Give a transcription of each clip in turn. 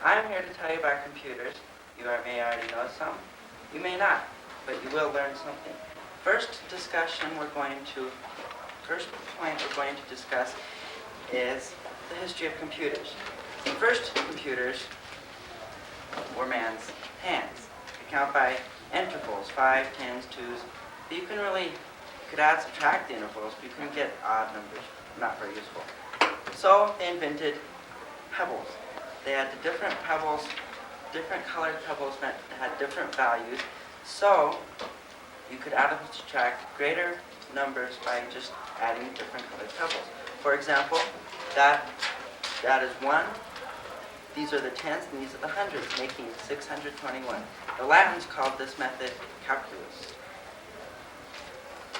I'm here to tell you about computers. You may already know some, you may not, but you will learn something. First point we're going to discuss is the history of computers. The first computers were man's hands. You count by intervals, 5, 10s, 2s. But you could add, subtract the intervals, but you couldn't get odd numbers. Not very useful. So they invented pebbles. They had the different pebbles, different colored pebbles that had different values. So you could add and subtract greater numbers by just adding different colored pebbles. For example, that is 1. These are the tens and these are the hundreds, making 621. The Latins called this method calculus.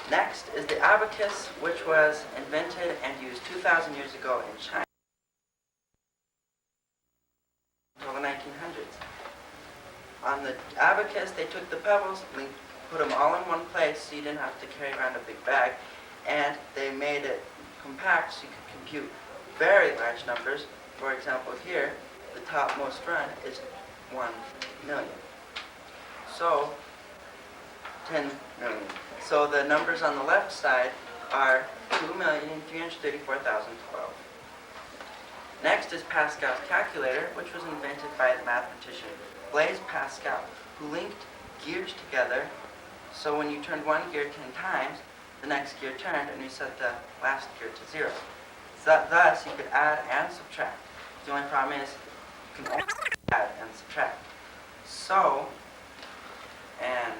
Next is the abacus, which was invented and used 2,000 years ago in China until the 1900s. On the abacus, they took the pebbles and put them all in one place so you didn't have to carry around a big bag, and they made it compact so you could compute very large numbers. For example, here, the topmost run is 1 million. So, 10 million. So the numbers on the left side are 2,334,012. Next is Pascal's calculator, which was invented by the mathematician Blaise Pascal, who linked gears together. So when you turned one gear 10 times, the next gear turned and you set the last gear to 0. So thus, you could add and subtract. The only problem is you can only add and subtract. So, and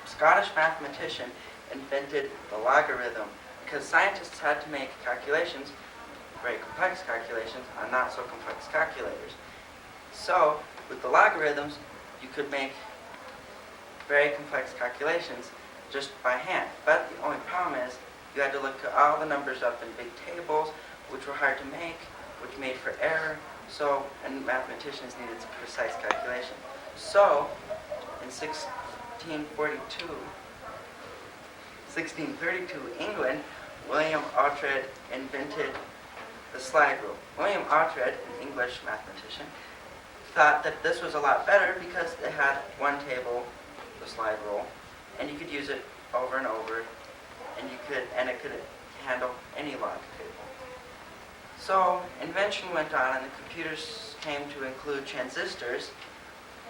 Scottish mathematician invented the logarithm because scientists had to make calculations, very complex calculations, on not so complex calculators. So, with the logarithms, you could make very complex calculations just by hand. But the only problem is you had to look all the numbers up in big tables, which were hard to make, which made for error. So, and mathematicians needed precise calculation. So, in 1632, England, William Oughtred invented the slide rule. William Oughtred, an English mathematician, thought that this was a lot better because it had one table, the slide rule, and you could use it over and over, and it could handle any log table. So invention went on, and the computers came to include transistors,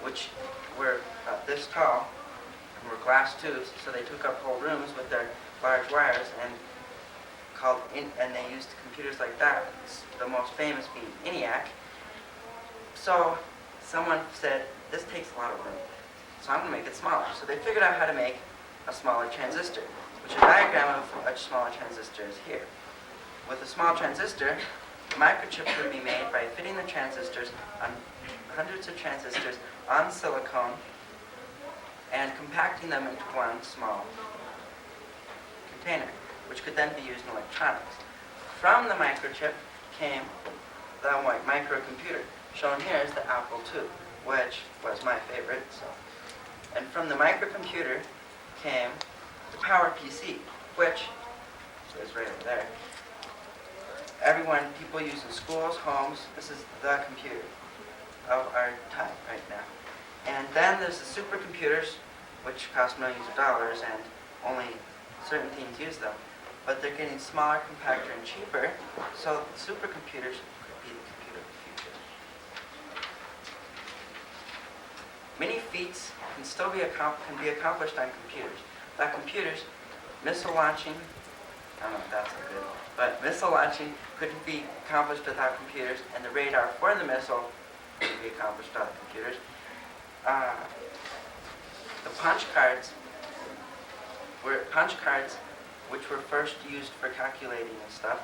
which were about this tall, and were glass tubes. So they took up whole rooms with their large wires, and they used computers like that. The most famous being ENIAC. So someone said, this takes a lot of room, so I'm going to make it smaller. So they figured out how to make a smaller transistor, which a diagram of a smaller transistor is here. With a small transistor, the microchip would be made by fitting the transistors on hundreds of transistors on silicone and compacting them into one small container, which could then be used in electronics. From the microchip came the microcomputer. Shown here is the Apple II, which was my favorite. And from the microcomputer came the PowerPC, which is right over there. People use in schools, homes. This is the computer of our time right now. And then there's the supercomputers, which cost millions of dollars, and only certain teams use them. But they're getting smaller, compacter, and cheaper, so supercomputers could be the computer of the future. Many feats can be accomplished on computers. Without computers, missile launching, I don't know if that's so good, but missile launching couldn't be accomplished without computers, and the radar for the missile couldn't be accomplished without computers. The punch cards, which were first used for calculating and stuff,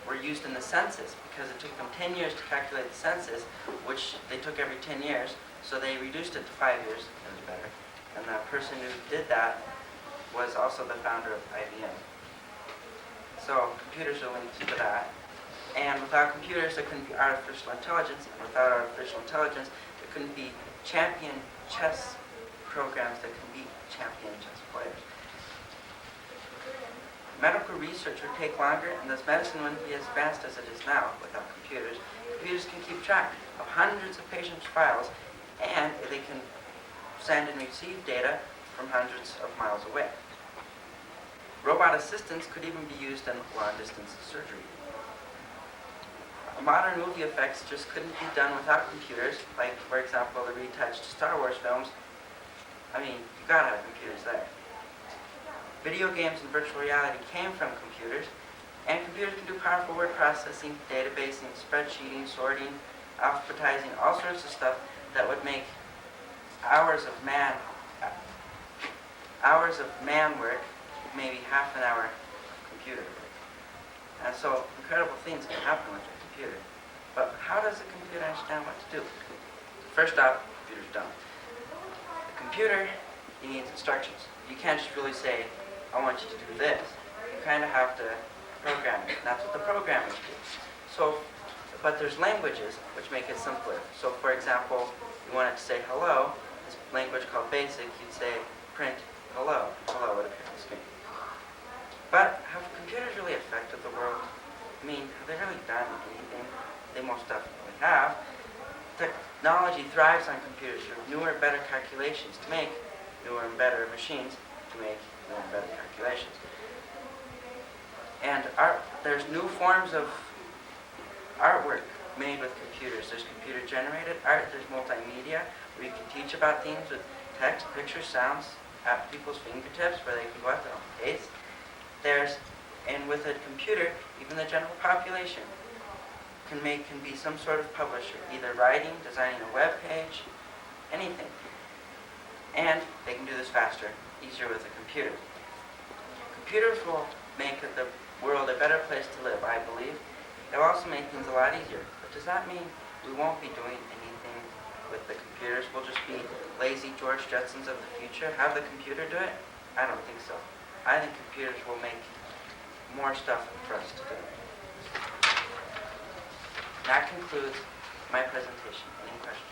were used in the census because it took them 10 years to calculate the census, which they took every 10 years, so they reduced it to 5 years. It was better. And the person who did that was also the founder of IBM. So computers are linked to that. And without computers, there couldn't be artificial intelligence. And without artificial intelligence, there couldn't be champion chess programs that can beat champion chess players. Medical research would take longer, and thus medicine wouldn't be as advanced as it is now without computers. Computers can keep track of hundreds of patients' files, and they can send and receive data from hundreds of miles away. Robot assistants could even be used in long-distance surgery. Modern movie effects just couldn't be done without computers, like, for example, the retouched Star Wars films. I mean, you gotta have computers there. Video games and virtual reality came from computers, and computers can do powerful word processing, databasing, spreadsheeting, sorting, alphabetizing, all sorts of stuff that would make hours of man work maybe half an hour of computer work. And so incredible things can happen with a computer. But how does a computer understand what to do? First off, computers don't. A computer, it needs instructions. You can't just really say, I want you to do this. You kind of have to program it. And that's what the programmers do. So, but there's languages which make it simpler. So for example, you want it to say hello, this language called BASIC, you'd say print hello. Hello would appear on the screen. But have computers really affected the world? I mean, have they really done anything? They most definitely have. Technology thrives on computers for newer, better calculations to make newer and better machines to make newer and better calculations. And there's new forms of artwork made with computers. There's computer-generated art, there's multimedia, where you can teach about things with text, pictures, sounds at people's fingertips, where they can go at their own pace. And with a computer, even the general population can be some sort of publisher, either writing, designing a web page, anything. And they can do this faster, easier with a computer. Computers will make the world a better place to live, I believe. They'll also make things a lot easier. But does that mean we won't be doing anything with the computers? We'll just be lazy George Jetsons of the future? Have the computer do it? I don't think so. I think computers will make more stuff for us to do. That concludes my presentation. Any questions?